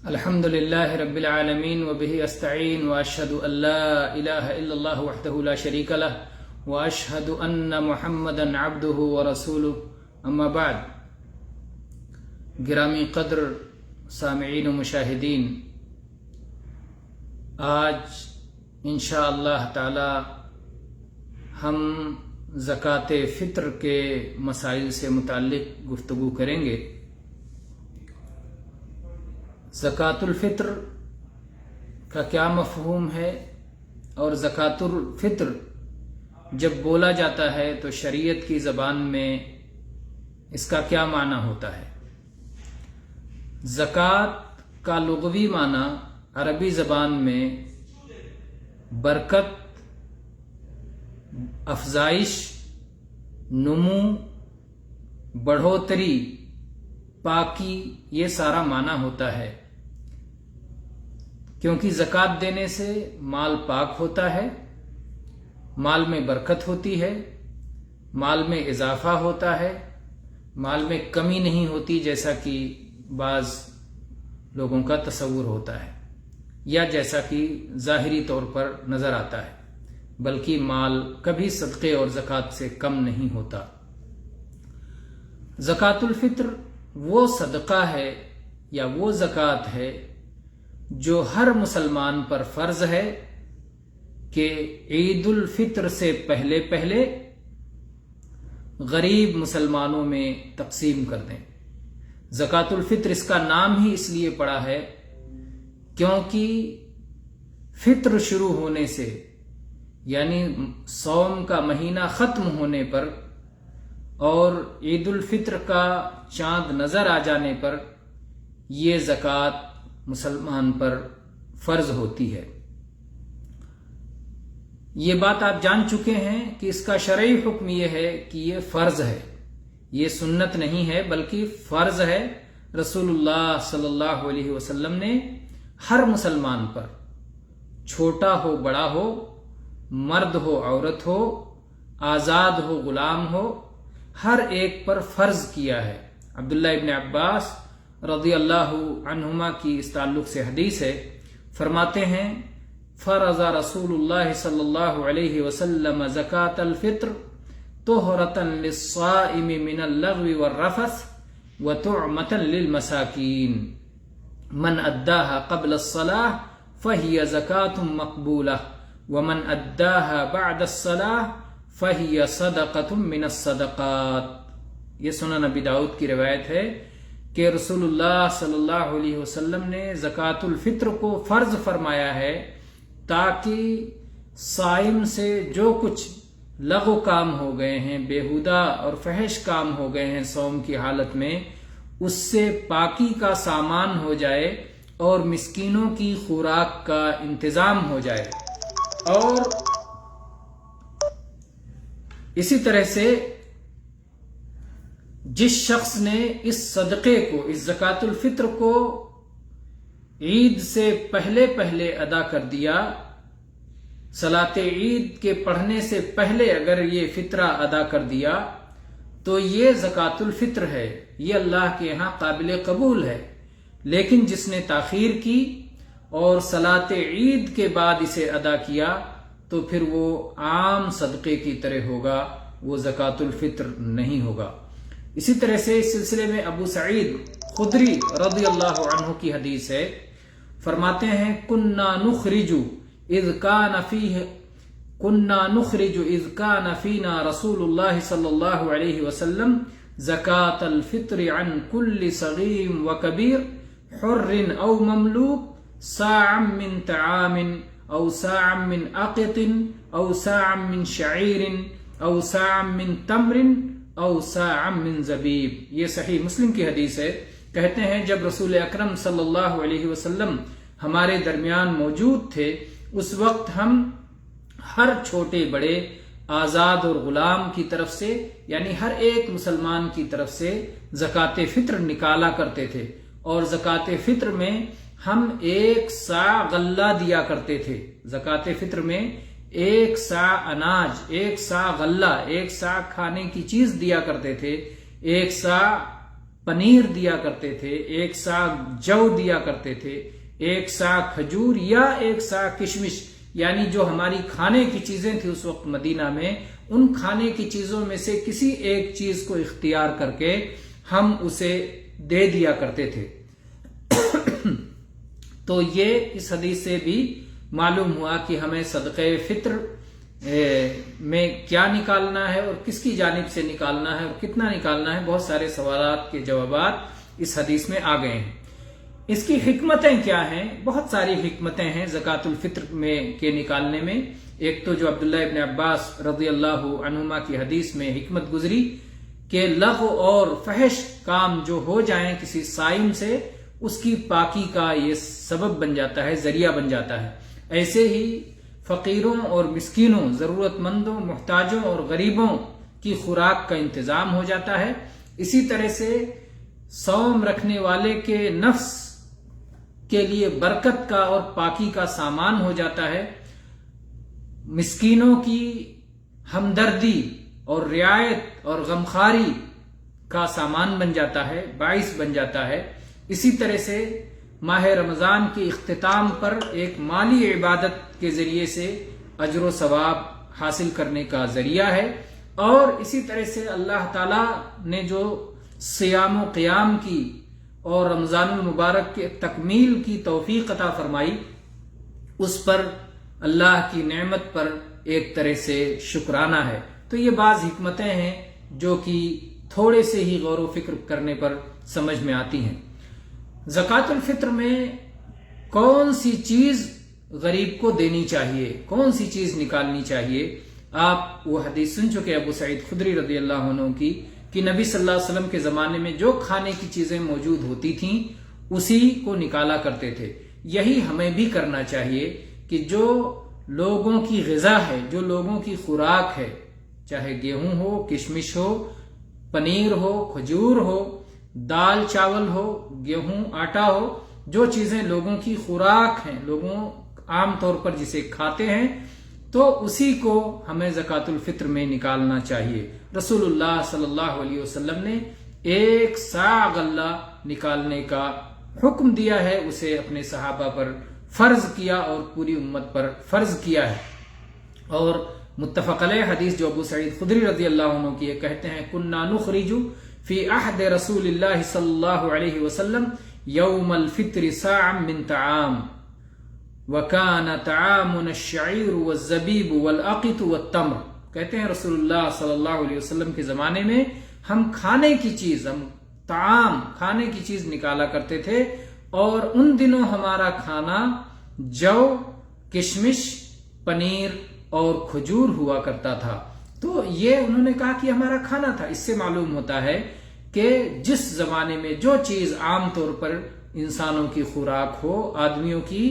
الحمد لله رب العالمين وبه أستعين وأشهد أن لا إله إلا الله وحده لا شريك له وأشهد أن محمدا عبده ورسوله أما بعد. گرامی قدر سامعین و مشاہدین، آج انشاءاللہ تعالی ہم زکوٰۃ فطر کے مسائل سے متعلق گفتگو کریں گے. زکوٰۃ الفطر کا کیا مفہوم ہے اور زکوٰۃ الفطر جب بولا جاتا ہے تو شریعت کی زبان میں اس کا کیا معنی ہوتا ہے؟ زکوٰۃ کا لغوی معنی عربی زبان میں برکت، افزائش، نمو، بڑھوتری، پاکی، یہ سارا معنی ہوتا ہے. کیونکہ زکوٰۃ دینے سے مال پاک ہوتا ہے، مال میں برکت ہوتی ہے، مال میں اضافہ ہوتا ہے، مال میں کمی نہیں ہوتی جیسا کہ بعض لوگوں کا تصور ہوتا ہے یا جیسا کہ ظاہری طور پر نظر آتا ہے، بلکہ مال کبھی صدقے اور زکوٰۃ سے کم نہیں ہوتا. زکوٰۃ الفطر وہ صدقہ ہے یا وہ زکوٰۃ ہے جو ہر مسلمان پر فرض ہے کہ عید الفطر سے پہلے پہلے غریب مسلمانوں میں تقسیم کر دیں. زکوٰۃ الفطر اس کا نام ہی اس لیے پڑا ہے کیونکہ فطر شروع ہونے سے، یعنی صوم کا مہینہ ختم ہونے پر اور عید الفطر کا چاند نظر آ جانے پر یہ زکوٰۃ مسلمان پر فرض ہوتی ہے. یہ بات آپ جان چکے ہیں کہ اس کا شرعی حکم یہ ہے کہ یہ فرض ہے، یہ سنت نہیں ہے بلکہ فرض ہے. رسول اللہ صلی اللہ علیہ وسلم نے ہر مسلمان پر، چھوٹا ہو بڑا ہو، مرد ہو عورت ہو، آزاد ہو غلام ہو، ہر ایک پر فرض کیا ہے. عبداللہ ابن عباس رضی اللہ عنہما کی اس تعلق سے حدیث ہے، فرماتے ہیں فرض رسول اللہ صلی اللہ علیہ وسلم زکاۃ الفطر طہرۃ للصائم من اللغو والرفث وطعمۃ للمساکین من اداها قبل الصلاة فهي زکاۃ مقبولہ ومن اداها بعد الصلاة فهي صدقۃ من الصدقات. یہ سنن ابی داؤد کی روایت ہے کہ رسول اللہ صلی اللہ علیہ وسلم نے زکوٰۃ الفطر کو فرض فرمایا ہے تاکہ صائم سے جو کچھ لغو کام ہو گئے ہیں، بیہودہ اور فحش کام ہو گئے ہیں صوم کی حالت میں، اس سے پاکی کا سامان ہو جائے اور مسکینوں کی خوراک کا انتظام ہو جائے. اور اسی طرح سے جس شخص نے اس صدقے کو، اس زکوٰۃ الفطر کو عید سے پہلے پہلے ادا کر دیا، صلاۃ عید کے پڑھنے سے پہلے اگر یہ فطرہ ادا کر دیا تو یہ زکوٰۃ الفطر ہے، یہ اللہ کے یہاں قابل قبول ہے. لیکن جس نے تاخیر کی اور صلاۃ عید کے بعد اسے ادا کیا تو پھر وہ عام صدقے کی طرح ہوگا، وہ زکوٰۃ الفطر نہیں ہوگا. اسی طرح سے اس سلسلے میں ابو سعید خدری رضی اللہ عنہ کی حدیث ہے، فرماتے ہیں كنا نخرج اذ كان فينا رسول الله صلی اللہ علیہ وسلم زکاة الفطر عن كل صغير وكبير حر او مملوك صاعا من طعام او صاعا من اقط او صاعا من شعير او صاعا من تمر او صاعا من زبیب. یہ صحیح مسلم کی حدیث ہے. کہتے ہیں جب رسول اکرم صلی اللہ علیہ وسلم ہمارے درمیان موجود تھے اس وقت ہم ہر چھوٹے بڑے، آزاد اور غلام کی طرف سے، یعنی ہر ایک مسلمان کی طرف سے زکوٰۃ فطر نکالا کرتے تھے، اور زکوٰۃ فطر میں ہم 1 صاع غلہ دیا کرتے تھے. زکوٰۃ فطر میں 1 صاع اناج، 1 صاع غلہ، 1 صاع کھانے کی چیز دیا کرتے تھے، 1 صاع پنیر دیا کرتے تھے، 1 سا جو دیا کرتے تھے، 1 سا کھجور یا 1 سا کشمش، یعنی جو ہماری کھانے کی چیزیں تھیں اس وقت مدینہ میں، ان کھانے کی چیزوں میں سے کسی ایک چیز کو اختیار کر کے ہم اسے دے دیا کرتے تھے۔ تو یہ اس حدیث سے بھی معلوم ہوا کہ ہمیں صدقہ فطر میں کیا نکالنا ہے اور کس کی جانب سے نکالنا ہے اور کتنا نکالنا ہے۔ بہت سارے سوالات کے جوابات اس حدیث میں آ گئے ہیں۔ اس کی حکمتیں کیا ہیں؟ بہت ساری حکمتیں ہیں زکوٰۃ الفطر کے نکالنے میں۔ ایک تو جو عبداللہ ابن عباس رضی اللہ عنہما کی حدیث میں حکمت گزری کہ لغو اور فحش کام جو ہو جائیں کسی صائم سے، اس کی پاکی کا یہ سبب بن جاتا ہے، ذریعہ بن جاتا ہے۔ ایسے ہی فقیروں اور مسکینوں، ضرورت مندوں، محتاجوں اور غریبوں کی خوراک کا انتظام ہو جاتا ہے۔ اسی طرح سے صوم رکھنے والے کے نفس کے لیے برکت کا اور پاکی کا سامان ہو جاتا ہے۔ مسکینوں کی ہمدردی اور رعایت اور غمخواری کا سامان بن جاتا ہے، باعث بن جاتا ہے۔ اسی طرح سے ماہ رمضان کے اختتام پر ایک مالی عبادت کے ذریعے سے اجر و ثواب حاصل کرنے کا ذریعہ ہے۔ اور اسی طرح سے اللہ تعالی نے جو صیام و قیام کی اور رمضان المبارک کے تکمیل کی توفیق عطا فرمائی، اس پر اللہ کی نعمت پر ایک طرح سے شکرانہ ہے۔ تو یہ بعض حکمتیں ہیں جو کہ تھوڑے سے ہی غور و فکر کرنے پر سمجھ میں آتی ہیں۔ زکوٰۃ الفطر میں کون سی چیز غریب کو دینی چاہیے، کون سی چیز نکالنی چاہیے؟ آپ وہ حدیث سن چکے ابو سعید خدری رضی اللہ عنہ کی کہ نبی صلی اللہ علیہ وسلم کے زمانے میں جو کھانے کی چیزیں موجود ہوتی تھیں اسی کو نکالا کرتے تھے۔ یہی ہمیں بھی کرنا چاہیے کہ جو لوگوں کی غذا ہے، جو لوگوں کی خوراک ہے، چاہے گیہوں ہو، کشمش ہو، پنیر ہو، کھجور ہو، دال چاول ہو، گیہوں آٹا ہو، جو چیزیں لوگوں کی خوراک ہیں، لوگوں عام طور پر جسے کھاتے ہیں، تو اسی کو ہمیں زکوٰۃ الفطر میں نکالنا چاہیے۔ رسول اللہ صلی اللہ علیہ وسلم نے 1 صاع غلہ نکالنے کا حکم دیا ہے، اسے اپنے صحابہ پر فرض کیا اور پوری امت پر فرض کیا ہے۔ اور متفق علیہ حدیث جو ابو سعید خدری رضی اللہ عنہ کی یہ کہتے ہیں كنا نخرج فی عہد رسول اللہ صلی اللہ علیہ وسلم یوم الفطر صاعا من طعام وكان طعامنا الشعیر والزبیب والاقط والتمر۔ کہتے ہیں رسول اللہ صلی اللہ علیہ وسلم کے زمانے میں ہم کھانے کی چیز، ہم طعام کھانے کی چیز نکالا کرتے تھے، اور ان دنوں ہمارا کھانا جو، کشمش، پنیر اور کھجور ہوا کرتا تھا۔ تو یہ انہوں نے کہا کہ ہمارا کھانا تھا۔ اس سے معلوم ہوتا ہے کہ جس زمانے میں جو چیز عام طور پر انسانوں کی خوراک ہو، آدمیوں کی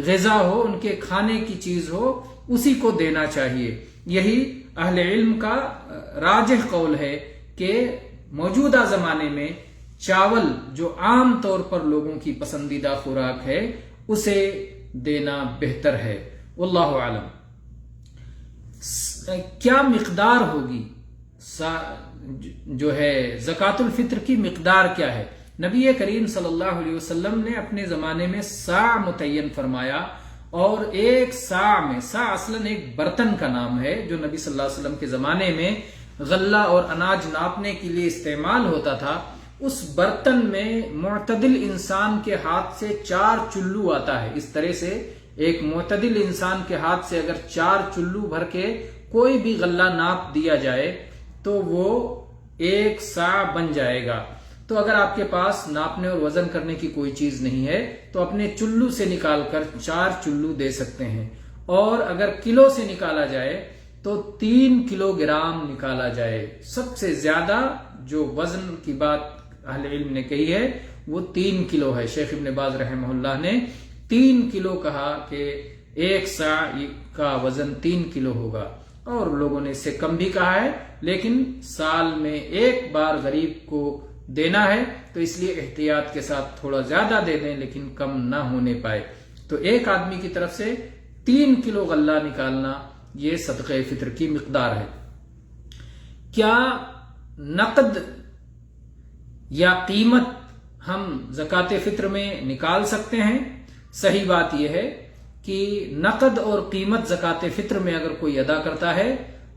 غذا ہو، ان کے کھانے کی چیز ہو، اسی کو دینا چاہیے۔ یہی اہل علم کا راجح قول ہے کہ موجودہ زمانے میں چاول جو عام طور پر لوگوں کی پسندیدہ خوراک ہے اسے دینا بہتر ہے۔ واللہ اعلم۔ کیا مقدار ہوگی جو ہے زکوٰۃ الفطر کی مقدار کیا ہے؟ نبی کریم صلی اللہ علیہ وسلم نے اپنے زمانے میں صاع متعین فرمایا، اور 1 صاع میں، صاع اصلاً ایک برتن کا نام ہے جو نبی صلی اللہ علیہ وسلم کے زمانے میں غلہ اور اناج ناپنے کے لیے استعمال ہوتا تھا۔ اس برتن میں معتدل انسان کے ہاتھ سے 4 چلو آتا ہے۔ اس طرح سے ایک معتدل انسان کے ہاتھ سے اگر 4 چلو بھر کے کوئی بھی غلہ ناپ دیا جائے تو وہ 1 صاع بن جائے گا۔ تو اگر آپ کے پاس ناپنے اور وزن کرنے کی کوئی چیز نہیں ہے تو اپنے چلو سے نکال کر 4 چلو دے سکتے ہیں، اور اگر کلو سے نکالا جائے تو 3 کلو گرام نکالا جائے۔ سب سے زیادہ جو وزن کی بات اہل علم نے کہی ہے وہ 3 کلو ہے۔ شیخ ابن باز رحمہ اللہ نے 3 کلو کہا کہ 1 صاع کا وزن 3 کلو ہوگا، اور لوگوں نے اس سے کم بھی کہا ہے، لیکن سال میں 1 بار غریب کو دینا ہے تو اس لیے احتیاط کے ساتھ تھوڑا زیادہ دے دیں لیکن کم نہ ہونے پائے۔ تو ایک آدمی کی طرف سے 3 کلو غلہ نکالنا یہ صدقہ فطر کی مقدار ہے۔ کیا نقد یا قیمت ہم زکوٰۃ فطر میں نکال سکتے ہیں؟ صحیح بات یہ ہے کہ نقد اور قیمت زکوٰۃ فطر میں اگر کوئی ادا کرتا ہے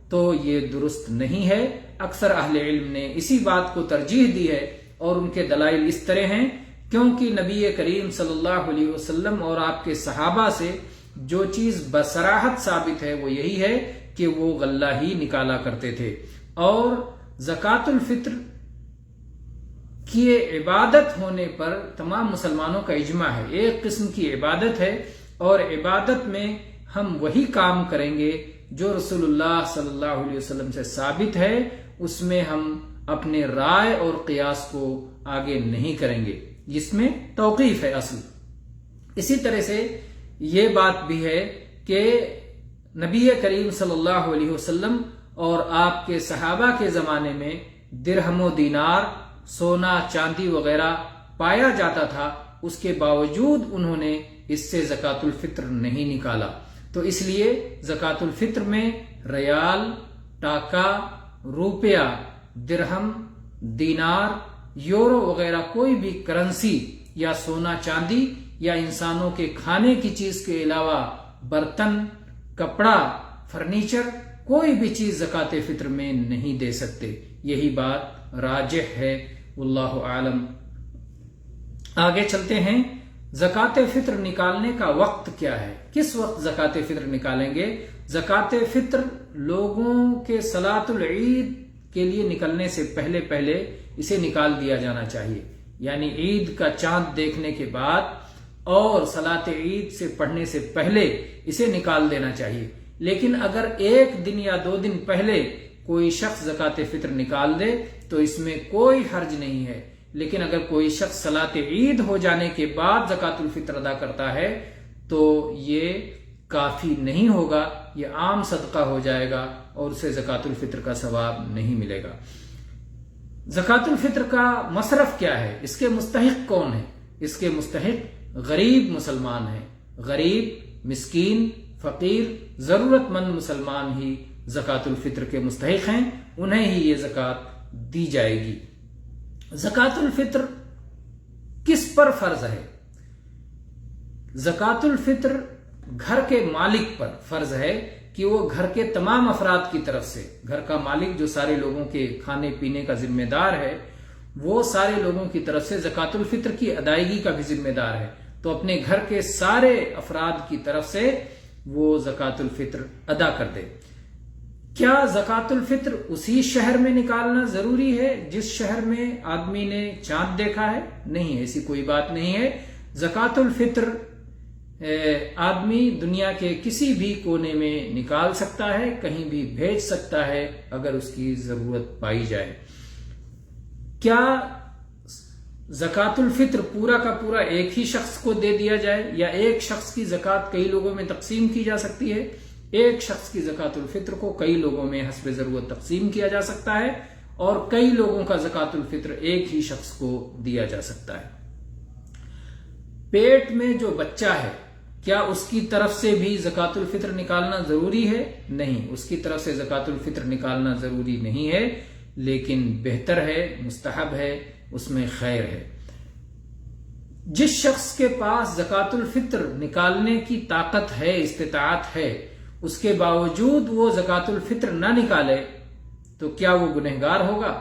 تو یہ درست نہیں ہے۔ اکثر اہل علم نے اسی بات کو ترجیح دی ہے اور ان کے دلائل اس طرح ہیں کیونکہ نبی کریم صلی اللہ علیہ وسلم اور آپ کے صحابہ سے جو چیز بصراحت ثابت ہے وہ یہی ہے کہ وہ غلہ ہی نکالا کرتے تھے۔ اور زکوٰۃ الفطر کی عبادت ہونے پر تمام مسلمانوں کا اجماع ہے، ایک قسم کی عبادت ہے، اور عبادت میں ہم وہی کام کریں گے جو رسول اللہ صلی اللہ علیہ وسلم سے ثابت ہے، اس میں ہم اپنے رائے اور قیاس کو آگے نہیں کریں گے، جس میں توقیف ہے اصل۔ اسی طرح سے یہ بات بھی ہے کہ نبی کریم صلی اللہ علیہ وسلم اور آپ کے صحابہ کے زمانے میں درہم و دینار، سونا چاندی وغیرہ پایا جاتا تھا، اس کے باوجود انہوں نے اس سے زکوٰۃ الفطر نہیں نکالا۔ تو اس لیے زکوٰۃ الفطر میں ریال، ٹاکا، روپیہ، درہم، دینار، یورو وغیرہ کوئی بھی کرنسی یا سونا چاندی یا انسانوں کے کھانے کی چیز کے علاوہ برتن، کپڑا، فرنیچر، کوئی بھی چیز زکوٰۃ فطر میں نہیں دے سکتے۔ یہی بات راجح ہے، واللہ عالم۔ آگے چلتے ہیں، زکوٰۃ فطر نکالنے کا وقت کیا ہے؟ کس وقت زکوٰۃ فطر نکالیں گے؟ زکوٰۃ فطر لوگوں کے صلاۃ العید کے لیے نکلنے سے پہلے اسے نکال دیا جانا چاہیے، یعنی عید کا چاند دیکھنے کے بعد اور صلاۃ عید سے پڑھنے سے پہلے اسے نکال دینا چاہیے۔ لیکن اگر ایک دن یا 2 دن پہلے کوئی شخص زکوٰۃ فطر نکال دے تو اس میں کوئی حرج نہیں ہے، لیکن اگر کوئی شخص صلاۃ عید ہو جانے کے بعد زکوٰۃ الفطر ادا کرتا ہے تو یہ کافی نہیں ہوگا، یہ عام صدقہ ہو جائے گا اور اسے زکوٰۃ الفطر کا ثواب نہیں ملے گا۔ زکوٰۃ الفطر کا مصرف کیا ہے؟ اس کے مستحق کون ہے؟ اس کے مستحق غریب مسلمان ہیں۔ غریب، مسکین، فقیر، ضرورت مند مسلمان ہی زکوٰۃ الفطر کے مستحق ہیں، انہیں ہی یہ زکوٰۃ دی جائے گی۔ زکوٰۃ الفطر کس پر فرض ہے؟ زکوٰۃ الفطر گھر کے مالک پر فرض ہے کہ وہ گھر کے تمام افراد کی طرف سے، گھر کا مالک جو سارے لوگوں کے کھانے پینے کا ذمہ دار ہے، وہ سارے لوگوں کی طرف سے زکوٰۃ الفطر کی ادائیگی کا بھی ذمہ دار ہے، تو اپنے گھر کے سارے افراد کی طرف سے وہ زکوٰۃ الفطر ادا کر دے۔ کیا زکوٰۃ الفطر اسی شہر میں نکالنا ضروری ہے جس شہر میں آدمی نے چاند دیکھا ہے؟ نہیں، ایسی کوئی بات نہیں ہے۔ زکوٰۃ الفطر آدمی دنیا کے کسی بھی کونے میں نکال سکتا ہے، کہیں بھی بھیج سکتا ہے اگر اس کی ضرورت پائی جائے۔ کیا زکوٰۃ الفطر پورا کا پورا ایک ہی شخص کو دے دیا جائے، یا ایک شخص کی زکوٰۃ کئی لوگوں میں تقسیم کی جا سکتی ہے؟ ایک شخص کی زکوٰۃ الفطر کو کئی لوگوں میں حسب ضرورت تقسیم کیا جا سکتا ہے، اور کئی لوگوں کا زکوٰۃ الفطر ایک ہی شخص کو دیا جا سکتا ہے۔ پیٹ میں جو بچہ ہے، کیا اس کی طرف سے بھی زکوٰۃ الفطر نکالنا ضروری ہے؟ نہیں، اس کی طرف سے زکوٰۃ الفطر نکالنا ضروری نہیں ہے، لیکن بہتر ہے، مستحب ہے، اس میں خیر ہے۔ جس شخص کے پاس زکوٰۃ الفطر نکالنے کی طاقت ہے، استطاعت ہے، اس کے باوجود وہ زکوٰۃ الفطر نہ نکالے تو کیا وہ گنہگار ہوگا؟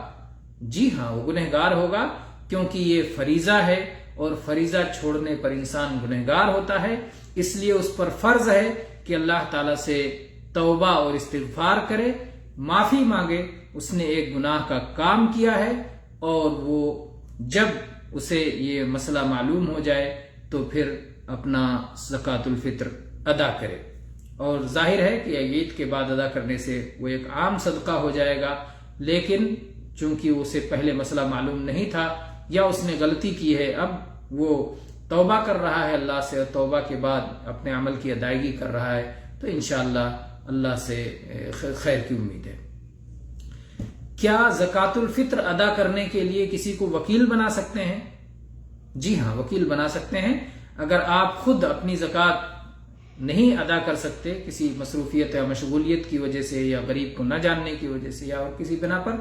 جی ہاں، وہ گنہگار ہوگا، کیونکہ یہ فریضہ ہے، اور فریضہ چھوڑنے پر انسان گنہگار ہوتا ہے۔ اس لیے اس پر فرض ہے کہ اللہ تعالیٰ سے توبہ اور استغفار کرے، معافی مانگے، اس نے ایک گناہ کا کام کیا ہے، اور وہ جب اسے یہ مسئلہ معلوم ہو جائے تو پھر اپنا زکوٰۃ الفطر ادا کرے۔ اور ظاہر ہے کہ عید کے بعد ادا کرنے سے وہ ایک عام صدقہ ہو جائے گا، لیکن چونکہ اسے پہلے مسئلہ معلوم نہیں تھا یا اس نے غلطی کی ہے، اب وہ توبہ کر رہا ہے اللہ سے، اور توبہ کے بعد اپنے عمل کی ادائیگی کر رہا ہے، تو انشاءاللہ اللہ سے خیر کی امید ہے۔ کیا زکوٰۃ الفطر ادا کرنے کے لیے کسی کو وکیل بنا سکتے ہیں؟ جی ہاں، وکیل بنا سکتے ہیں۔ اگر آپ خود اپنی زکوٰۃ نہیں ادا کر سکتے کسی مصروفیت یا مشغولیت کی وجہ سے، یا غریب کو نہ جاننے کی وجہ سے، یا اور کسی بنا پر،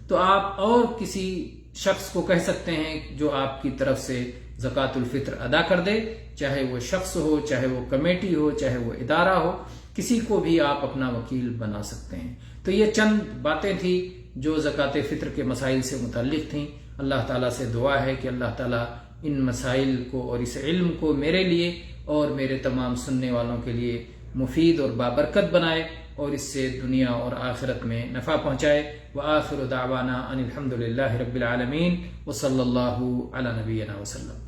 تو آپ اور کسی شخص کو کہہ سکتے ہیں جو آپ کی طرف سے زکوٰۃ الفطر ادا کر دے، چاہے وہ شخص ہو، چاہے وہ کمیٹی ہو، چاہے وہ ادارہ ہو، کسی کو بھی آپ اپنا وکیل بنا سکتے ہیں۔ تو یہ چند باتیں تھیں جو زکوٰۃ فطر کے مسائل سے متعلق تھیں۔ اللہ تعالیٰ سے دعا ہے کہ اللہ تعالیٰ ان مسائل کو اور اس علم کو میرے لیے اور میرے تمام سننے والوں کے لیے مفید اور بابرکت بنائے اور اس سے دنیا اور آخرت میں نفع پہنچائے۔ وآخر دعوانا ان الحمد للہ رب العالمین وصلی اللہ علی نبینا وسلم۔